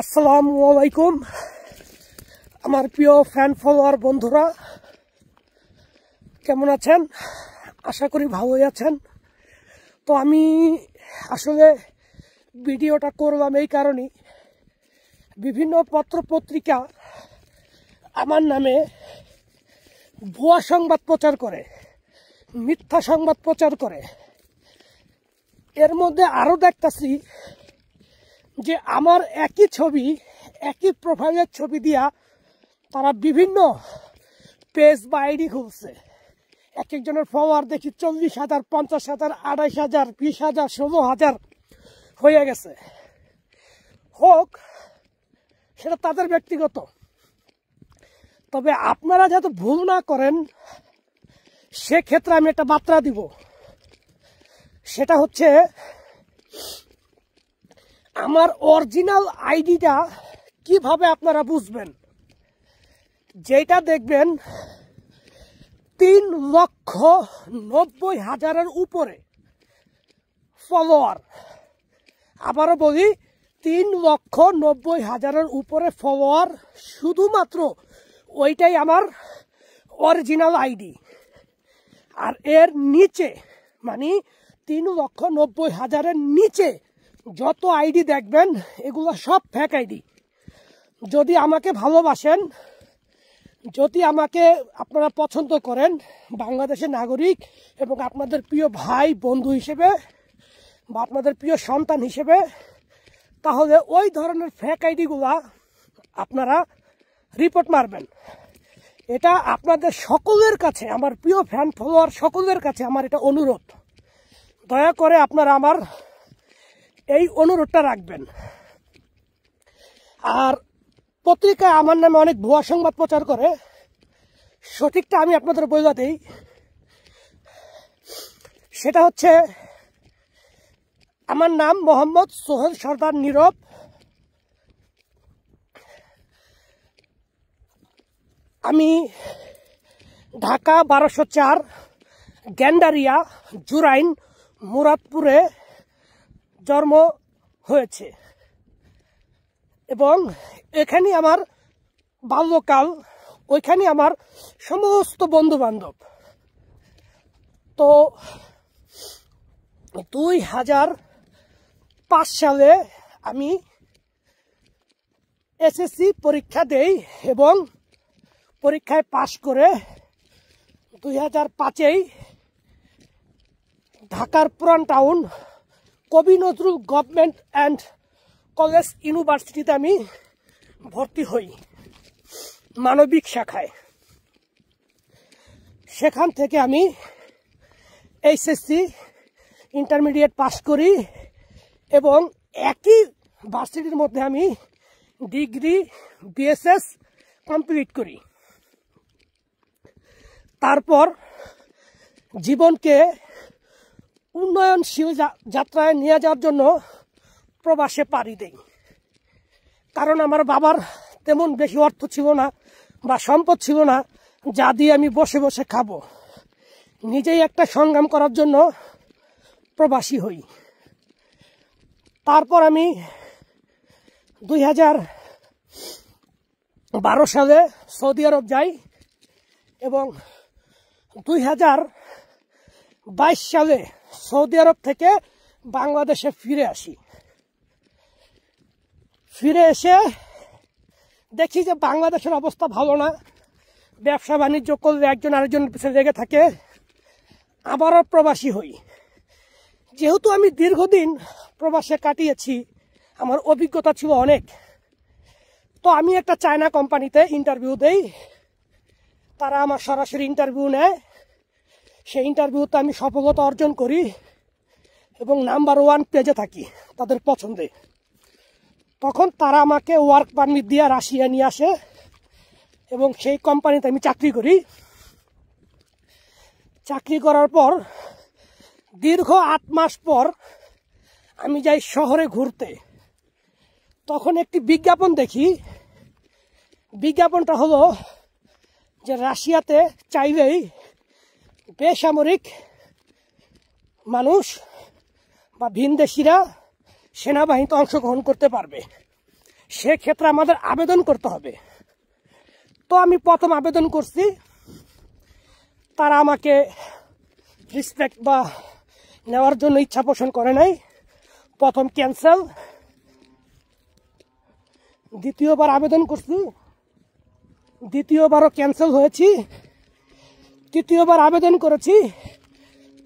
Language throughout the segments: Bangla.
আসসালামু আলাইকুম আমার প্রিয় ফ্যান ফলোয়ার বন্ধুরা, কেমন আছেন? আশা করি ভালোই আছেন। তো আমি আসলে ভিডিওটা করলাম এই কারণেই, বিভিন্ন পত্রপত্রিকা আমার নামে ভুয়া সংবাদ প্রচার করে, মিথ্যা সংবাদ প্রচার করে। এর মধ্যে আরও দেখতেছি যে আমার একই ছবি, একই প্রোফাইলের ছবি দিয়া তারা বিভিন্ন পেজ বা আইডি খুলছে। এক একজনের ফলোয়ার দেখি 40,000, 50,000, 28,000, 20,000, 16,000 হয়ে গেছে। হোক, সেটা তাদের ব্যক্তিগত। তবে আপনারা যাতে ভুল না করেন সেক্ষেত্রে আমি একটা বার্তা দিব। সেটা হচ্ছে, আমার অরিজিনাল আইডিটা কিভাবে আপনারা বুঝবেন? যেটা দেখবেন 3,90,000 উপরে ফলোয়ার। আবারও বলি, 3,90,000 উপরে ফলোয়ার, শুধুমাত্র ওইটাই আমার অরিজিনাল আইডি। আর এর নিচে, মানে 3,90,000 নিচে যত আইডি দেখবেন এগুলো সব ফেক আইডি। যদি আমাকে ভালোবাসেন, যদি আমাকে আপনারা পছন্দ করেন বাংলাদেশের নাগরিক এবং আপনাদের প্রিয় ভাই বন্ধু হিসেবে বা আপনাদের প্রিয় সন্তান হিসেবে, তাহলে ওই ধরনের ফেক আইডিগুলা আপনারা রিপোর্ট মারবেন। এটা আপনাদের সকলের কাছে, আমার প্রিয় ফ্যান ফলোয়ার সকলের কাছে আমার এটা অনুরোধ। দয়া করে আপনারা আমার এই অনুরোধটা রাখবেন। আর পত্রিকায় আমার নামে অনেক ভুয়া সংবাদ প্রচার করে, সঠিকটা আমি আপনাদের বলে দেই। সেটা হচ্ছে, আমার নাম মোহাম্মদ সোহেল সর্দার নীরব। আমি ঢাকা 1204 গ্যান্ডারিয়া জুরাইন মুরাদপুরে জন্ম হয়েছে এবং এখানে আমার বাল্যকাল, ওইখানে আমার সমস্ত বন্ধু বান্ধব। তো 2005 সালে আমি এসএসসি পরীক্ষা দেই এবং পরীক্ষায় পাশ করে 2005-এই ঢাকার পুরান টাউন কবি নজরুল গভর্নমেন্ট অ্যান্ড কলেজ ইউনিভার্সিটিতে আমি ভর্তি হই মানবিক শাখায়। সেখান থেকে আমি এইচএসসি ইন্টারমিডিয়েট পাস করি এবং একই ভার্সিটির মধ্যে আমি ডিগ্রি বিএসএস কমপ্লিট করি। তারপর জীবনকে উন্নয়নশীল যাত্রায় নিয়ে যাওয়ার জন্য প্রবাসে পাড়ি দেই। কারণ আমার বাবার তেমন বেশি অর্থ ছিল না বা সম্পদ ছিল না যা দিয়ে আমি বসে বসে খাবো। নিজেই একটা সংগ্রাম করার জন্য প্রবাসী হই। তারপর আমি 2012 সালে সৌদি আরব যাই এবং 2022 সালে সৌদি আরব থেকে বাংলাদেশে ফিরে আসি। ফিরে এসে দেখি যে বাংলাদেশের অবস্থা ভালো না। ব্যবসা বাণিজ্য করলে একজন আরেকজনের পিছনে লেগে থাকে। আবারও প্রবাসী হই। যেহেতু আমি দীর্ঘদিন প্রবাসে কাটিয়েছি, আমার অভিজ্ঞতা ছিল অনেক। তো আমি একটা চায়না কোম্পানিতে ইন্টারভিউ দেই। তারা আমার সরাসরি ইন্টারভিউ নেয়। সেই ইন্টারভিউতে আমি সফলতা অর্জন করি এবং নাম্বার 1 পেজে থাকি তাদের পছন্দে। তখন তারা আমাকে ওয়ার্ক পারমিট দিয়ে রাশিয়া নিয়ে আসে এবং সেই কোম্পানিতে আমি চাকরি করি। চাকরি করার পর দীর্ঘ 8 মাস পর আমি যাই শহরে ঘুরতে। তখন একটি বিজ্ঞাপন দেখি। বিজ্ঞাপনটা হলো যে রাশিয়াতে চাইলেই বেসামরিক মানুষ বা ভিনদেশিরা সেনাবাহিনীতে অংশগ্রহণ করতে পারবে। সেক্ষেত্রে আমাদের আবেদন করতে হবে। তো আমি প্রথম আবেদন করছি, তারা আমাকে রেসপেক্ট বা নেওয়ার জন্য ইচ্ছা পোষণ করে নাই। প্রথম ক্যান্সেল, দ্বিতীয়বার আবেদন করছি, দ্বিতীয়বারও ক্যান্সেল হয়েছি, তৃতীয়বার আবেদন করেছি,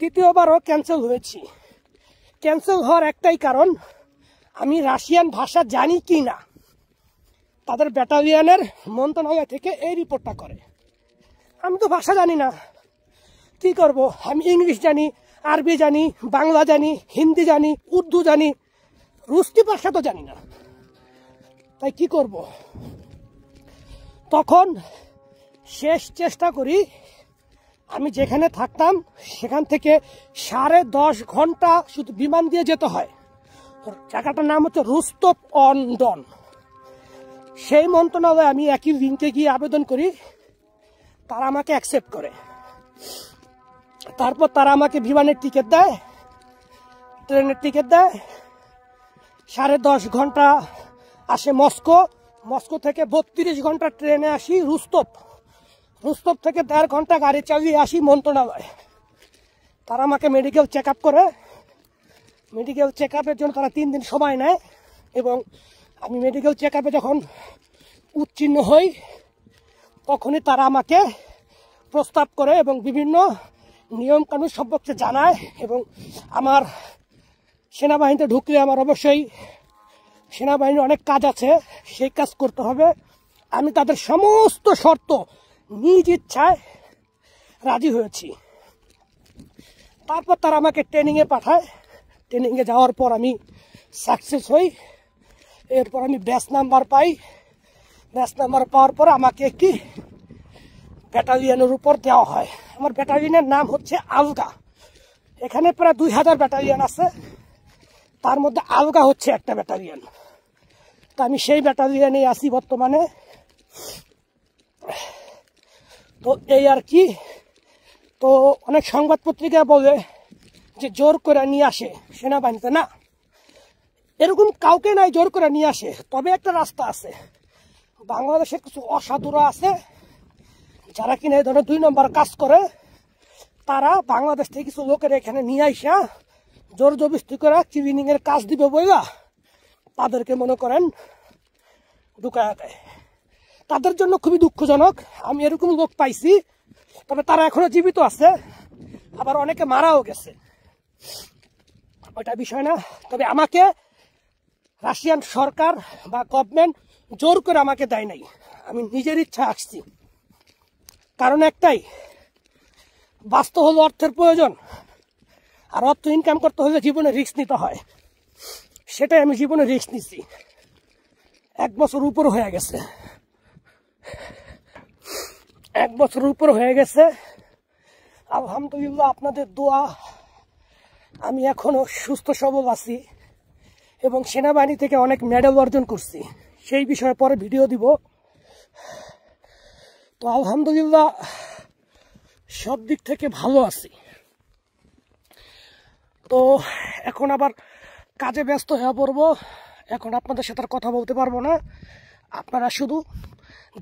তৃতীয়বারও ক্যান্সেল হয়েছি। ক্যান্সেল হওয়ার একটাই কারণ, আমি রাশিয়ান ভাষা জানি কি না। তাদের ব্যাটালিয়নের মন্ত্রণালয় থেকে এই রিপোর্টটা করে। আমি তো ভাষা জানি না, কি করব? আমি ইংলিশ জানি, আরবি জানি, বাংলা জানি, হিন্দি জানি, উর্দু জানি, রুস্তি ভাষা তো জানি না, তাই কি করব? তখন শেষ চেষ্টা করি, আমি যেখানে থাকতাম সেখান থেকে 10.5 ঘন্টা শুধু বিমান দিয়ে যেতে হয়। জায়গাটার নাম হচ্ছে রোস্তভ অন ডন। সেই মন্ত্রণালয়ে আমি একই লিঙ্কে গিয়ে আবেদন করি, তারা আমাকে অ্যাকসেপ্ট করে। তারপর তারা আমাকে বিমানের টিকিট দেয়, ট্রেনের টিকিট দেয়। 10.5 ঘন্টা আসে মস্কো, মস্কো থেকে 32 ঘন্টা ট্রেনে আসি রোস্তভ, রোস্তভ থেকে 1.5 ঘন্টা গাড়ি চালিয়ে আসি মন্ত্রণালয়। তারা আমাকে মেডিকেল চেক আপ করে। মেডিকেল চেক আপের জন্য তারা 3 দিন সময় নেয়, এবং আমি মেডিকেল চেক আপে যখন উত্তীর্ণ হই তখনই তারা আমাকে প্রস্তাব করে এবং বিভিন্ন নিয়মকানুন সম্পর্কে জানায়। এবং আমার সেনাবাহিনীতে ঢুকলে আমার অবশ্যই সেনাবাহিনীর অনেক কাজ আছে, সেই কাজ করতে হবে। আমি তাদের সমস্ত শর্ত নিজ ইচ্ছায় রাজি হয়েছি। তারপর তারা আমাকে ট্রেনিংয়ে পাঠায়। ট্রেনিংয়ে যাওয়ার পর আমি সাকসেস হই। এরপর আমি ব্যাচ নাম্বার পাই। ব্যাচ নাম্বার পাওয়ার পর আমাকে একটি ব্যাটালিয়নের উপর দেওয়া হয়। আমার ব্যাটালিয়নের নাম হচ্ছে আলগা। এখানে প্রায় 2000 ব্যাটালিয়ন আছে, তার মধ্যে আলগা হচ্ছে একটা ব্যাটালিয়ন। তো আমি সেই ব্যাটালিয়নে আছি বর্তমানে। তো এই আর কি। তো অনেক সংবাদ পত্রিকা বলে যে জোর করে নিয়ে আসে সেনাবাহিনীতে, না, এরকম কাউকে নাই জোর করে নিয়ে আসে। তবে একটা রাস্তা আছে, বাংলাদেশে কিছু অসাধুরা আছে যারা কিনা এই ধরনের 2 নম্বর কাজ করে। তারা বাংলাদেশ থেকে কিছু লোকের এখানে নিয়ে আসা জোর জবরদস্তি করে ক্লিনিং এর কাজ দিবে বইলা তাদেরকে মনে করেন ঢুকায়া দেয়। তাদের জন্য খুবই দুঃখজনক, আমি এরকম লোক পাইছি। তবে তারা এখনো জীবিত আছে, আবার অনেকে মারাও গেছে, ওইটা বিষয় না। তবে আমাকে রাশিয়ান সরকার বা গভর্নমেন্ট জোর করে আমাকে দেয় নাই, আমি নিজের ইচ্ছা আসছি। কারণ একটাই, বাস্তব হলো অর্থের প্রয়োজন, আর অর্থ ইনকাম করতে হলে জীবনে রিস্ক নিতে হয়। সেটাই আমি জীবনে রিস্ক নিচ্ছি। 1 বছর উপর হয়ে গেছে, 1 বছর উপর হয়ে গেছে। আলহামদুলিল্লাহ, আপনাদের দোয়া আমি এখনো সুস্থ সবল আছি এবং সেনাবাহিনী থেকে অনেক মেডেল অর্জন করছি। সেই বিষয়ে পরে ভিডিও দিব। তো আলহামদুলিল্লাহ সব দিক থেকে ভালো আছি। তো এখন আবার কাজে ব্যস্ত হয়ে পড়বো। এখন আপনাদের সাথে কথা বলতে পারবো না। আপনারা শুধু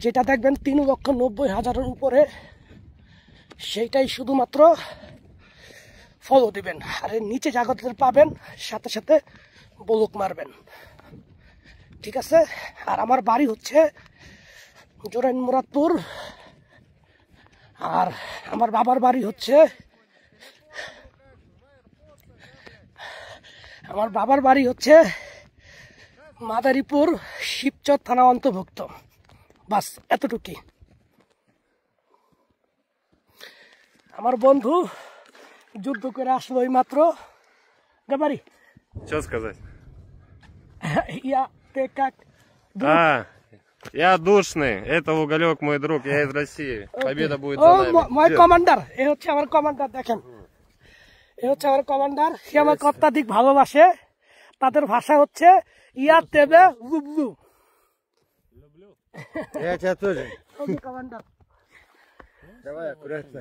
যেটা দেখবেন 3,90,000-এর উপরে, সেইটাই শুধুমাত্র ফলো দিবেন। আর এর নিচে জাগতের পাবেন, সাথে সাথে বলুক মারবেন, ঠিক আছে? আর আমার বাড়ি হচ্ছে জোরাইন মুরাদপুর, আর আমার বাবার বাড়ি হচ্ছে মাদারীপুর শিবচর থানা অন্তর্ভুক্ত। বাস এতটুকুই। আমার বন্ধু যুদ্ধ করে আসলো ওই মাত্র। গাবারি Что сказать? Я душный, это Уголек, мой друг, я из России. Победа будет за нами. ময় কমান্ডার, এ হচ্ছে আমার কমান্ডার। দেখেন, এ হচ্ছে আমার কমান্ডার। সে আমাকে অত্যাধিক ভালোবাসে। তাদের ভাষা হচ্ছে ইয়া তেবে লুবলু। Я тебя тоже. কমান্ডার। Давай, аккуратно.